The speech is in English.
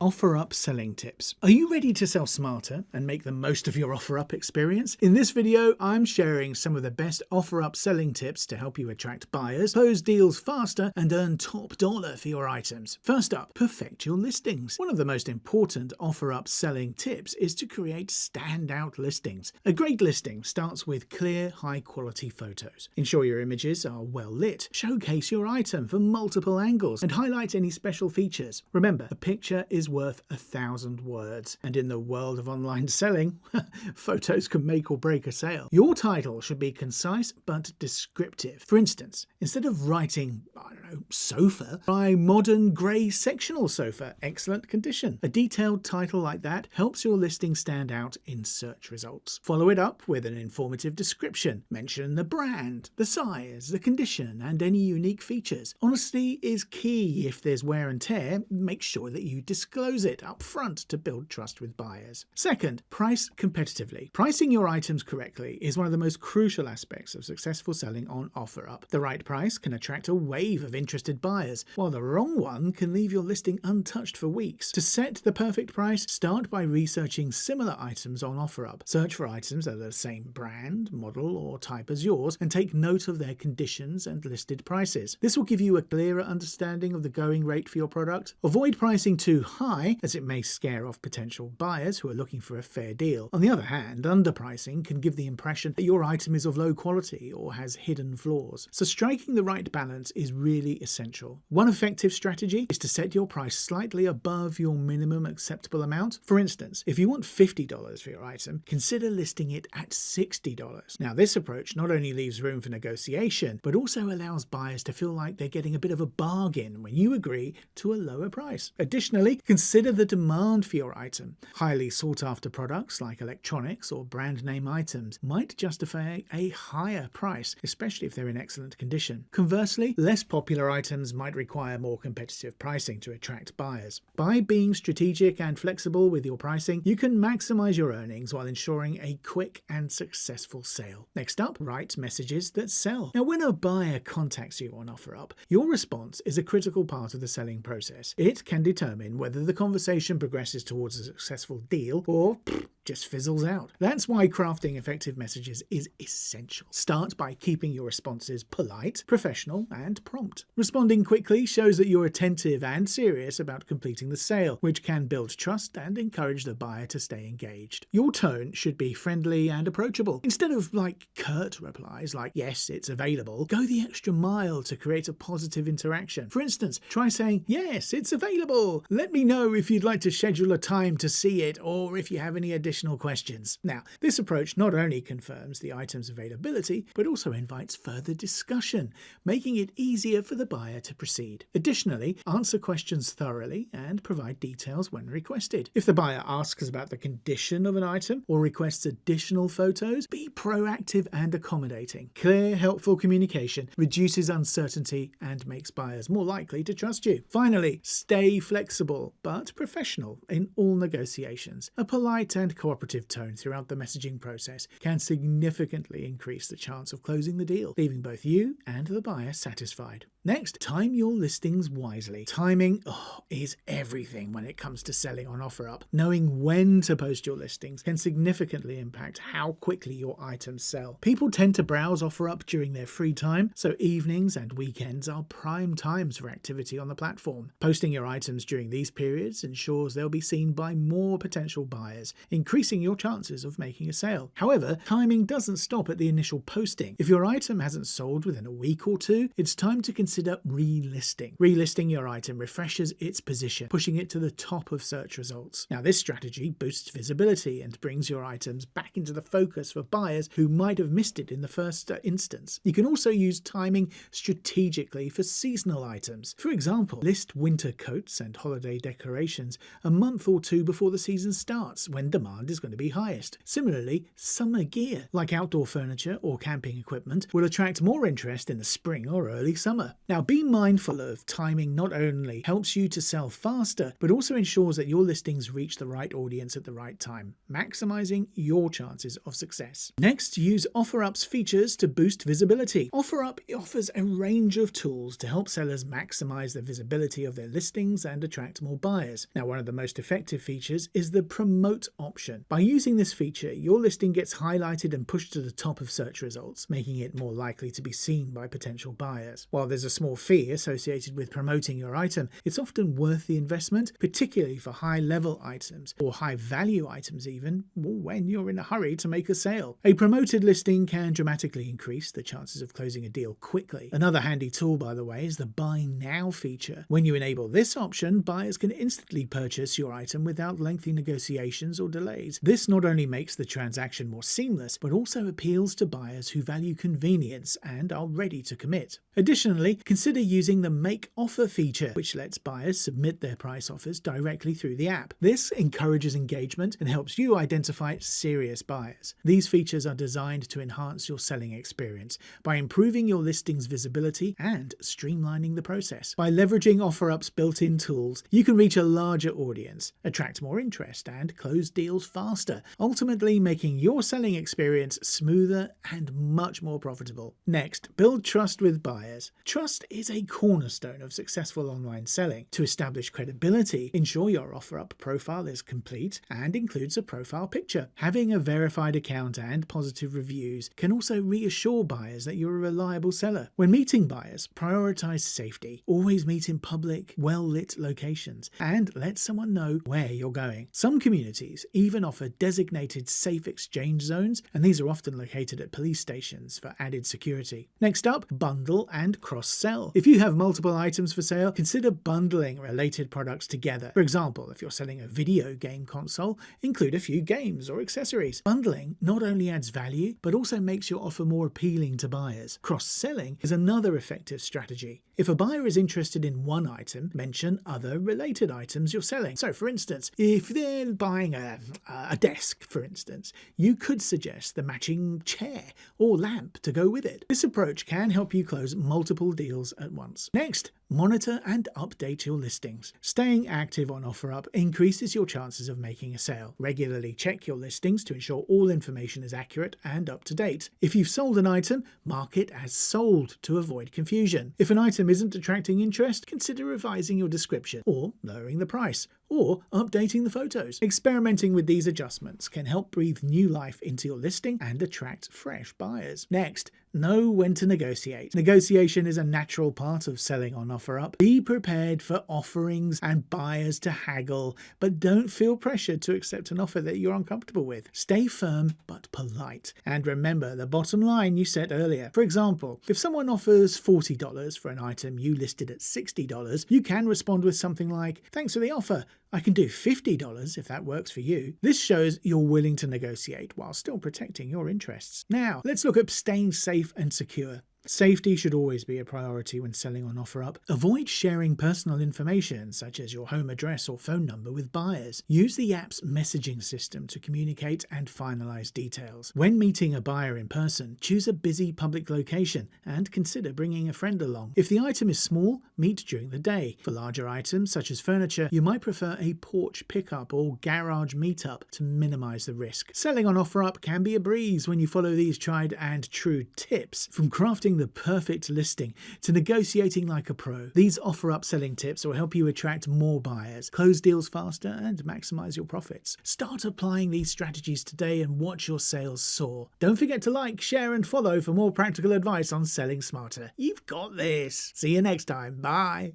OfferUp selling tips. Are you ready to sell smarter and make the most of your OfferUp experience? In this video, I'm sharing some of the best OfferUp selling tips to help you attract buyers, close deals faster, and earn top dollar for your items. First up, perfect your listings. One of the most important OfferUp selling tips is to create standout listings. A great listing starts with clear, high-quality photos. Ensure your images are well lit, showcase your item from multiple angles, and highlight any special features. Remember, a picture is worth 1,000 words, and in the world of online selling, photos can make or break a sale. Your title should be concise but descriptive. For instance, instead of writing, sofa, try modern grey sectional sofa, excellent condition. A detailed title like that helps your listing stand out in search results. Follow it up with an informative description. Mention the brand, the size, the condition, and any unique features. Honesty is key. If there's wear and tear, make sure that you disclose it up front to build trust with buyers. Second, price competitively. Pricing your items correctly is one of the most crucial aspects of successful selling on OfferUp. The right price can attract a wave of interested buyers, while the wrong one can leave your listing untouched for weeks. To set the perfect price, start by researching similar items on OfferUp. Search for items that are the same brand, model, or type as yours, and take note of their conditions and listed prices. This will give you a clearer understanding of the going rate for your product. Avoid pricing too high, as it may scare off potential buyers who are looking for a fair deal. On the other hand, underpricing can give the impression that your item is of low quality or has hidden flaws. So striking the right balance is really essential. One effective strategy is to set your price slightly above your minimum acceptable amount. For instance, if you want $50 for your item, consider listing it at $60. Now, this approach not only leaves room for negotiation, but also allows buyers to feel like they're getting a bit of a bargain when you agree to a lower price. Additionally, consider the demand for your item. Highly sought-after products like electronics or brand name items might justify a higher price, especially if they're in excellent condition. Conversely, less popular items might require more competitive pricing to attract buyers. By being strategic and flexible with your pricing, you can maximize your earnings while ensuring a quick and successful sale. Next up, write messages that sell. Now, when a buyer contacts you on OfferUp, your response is a critical part of the selling process. It can determine whether the conversation progresses towards a successful deal or just fizzles out. That's why crafting effective messages is essential. Start by keeping your responses polite, professional, and prompt. Responding quickly shows that you're attentive and serious about completing the sale, which can build trust and encourage the buyer to stay engaged. Your tone should be friendly and approachable. Instead of curt replies like, "Yes, it's available," go the extra mile to create a positive interaction. For instance, try saying, "Yes, it's available. Let me know if you'd like to schedule a time to see it or if you have any additional questions." Now, this approach not only confirms the item's availability, but also invites further discussion, making it easier for the buyer to proceed. Additionally, answer questions thoroughly and provide details when requested. If the buyer asks about the condition of an item or requests additional photos, be proactive and accommodating. Clear, helpful communication reduces uncertainty and makes buyers more likely to trust you. Finally, stay flexible but professional in all negotiations. A polite and cooperative tone throughout the messaging process can significantly increase the chance of closing the deal, leaving both you and the buyer satisfied. Next, time your listings wisely. Timing is everything when it comes to selling on OfferUp. Knowing when to post your listings can significantly impact how quickly your items sell. People tend to browse OfferUp during their free time, so evenings and weekends are prime times for activity on the platform. Posting your items during these periods ensures they'll be seen by more potential buyers, increasing your chances of making a sale. However, timing doesn't stop at the initial posting. If your item hasn't sold within a week or two, it's time to consider relisting. Relisting your item refreshes its position, pushing it to the top of search results. Now, this strategy boosts visibility and brings your items back into the focus for buyers who might have missed it in the first instance. You can also use timing strategically for seasonal items. For example, list winter coats and holiday decorations a month or two before the season starts, when demand demand is going to be highest. Similarly, summer gear, like outdoor furniture or camping equipment, will attract more interest in the spring or early summer. Now, be mindful of timing not only helps you to sell faster, but also ensures that your listings reach the right audience at the right time, maximizing your chances of success. Next, use OfferUp's features to boost visibility. OfferUp offers a range of tools to help sellers maximize the visibility of their listings and attract more buyers. Now, one of the most effective features is the promote option. By using this feature, your listing gets highlighted and pushed to the top of search results, making it more likely to be seen by potential buyers. While there's a small fee associated with promoting your item, it's often worth the investment, particularly for high-level items or high-value items even, when you're in a hurry to make a sale. A promoted listing can dramatically increase the chances of closing a deal quickly. Another handy tool, by the way, is the Buy Now feature. When you enable this option, buyers can instantly purchase your item without lengthy negotiations or delays. This not only makes the transaction more seamless, but also appeals to buyers who value convenience and are ready to commit. Additionally, consider using the Make Offer feature, which lets buyers submit their price offers directly through the app. This encourages engagement and helps you identify serious buyers. These features are designed to enhance your selling experience by improving your listing's visibility and streamlining the process. By leveraging OfferUp's built-in tools, you can reach a larger audience, attract more interest, and close deals faster, ultimately making your selling experience smoother and much more profitable. Next, build trust with buyers. Trust is a cornerstone of successful online selling. To establish credibility, ensure your OfferUp profile is complete and includes a profile picture. Having a verified account and positive reviews can also reassure buyers that you're a reliable seller. When meeting buyers, prioritize safety. Always meet in public, well-lit locations, and let someone know where you're going. Some communities even offer designated safe exchange zones, and these are often located at police stations for added security. Next up, bundle and cross-sell. If you have multiple items for sale, consider bundling related products together. For example, if you're selling a video game console, include a few games or accessories. Bundling not only adds value, but also makes your offer more appealing to buyers. Cross-selling is another effective strategy. If a buyer is interested in one item, mention other related items you're selling. So, for instance, if they're buying a desk, for instance, you could suggest the matching chair or lamp to go with it. This approach can help you close multiple deals at once. Next, monitor and update your listings. Staying active on OfferUp increases your chances of making a sale. Regularly check your listings to ensure all information is accurate and up to date. If you've sold an item, mark it as sold to avoid confusion. If an item isn't attracting interest, consider revising your description or lowering the price or updating the photos. Experimenting with these adjustments can help breathe new life into your listing and attract fresh buyers. Next, know when to negotiate. Negotiation is a natural part of selling on OfferUp. Be prepared for offerings and buyers to haggle, but don't feel pressured to accept an offer that you're uncomfortable with. Stay firm but polite. And remember the bottom line you set earlier. For example, if someone offers $40 for an item you listed at $60, you can respond with something like, "Thanks for the offer. I can do $50 if that works for you." This shows you're willing to negotiate while still protecting your interests. Now, let's look at staying safe and secure. Safety should always be a priority when selling on OfferUp. Avoid sharing personal information such as your home address or phone number with buyers. Use the app's messaging system to communicate and finalize details. When meeting a buyer in person, choose a busy public location and consider bringing a friend along. If the item is small, meet during the day. For larger items such as furniture, you might prefer a porch pickup or garage meetup to minimize the risk. Selling on OfferUp can be a breeze when you follow these tried and true tips. From crafting the perfect listing to negotiating like a pro, these OfferUp selling tips will help you attract more buyers, close deals faster, and maximize your profits. Start applying these strategies today and watch your sales soar. Don't forget to like, share, and follow for more practical advice on selling smarter. You've got this. See you next time. Bye.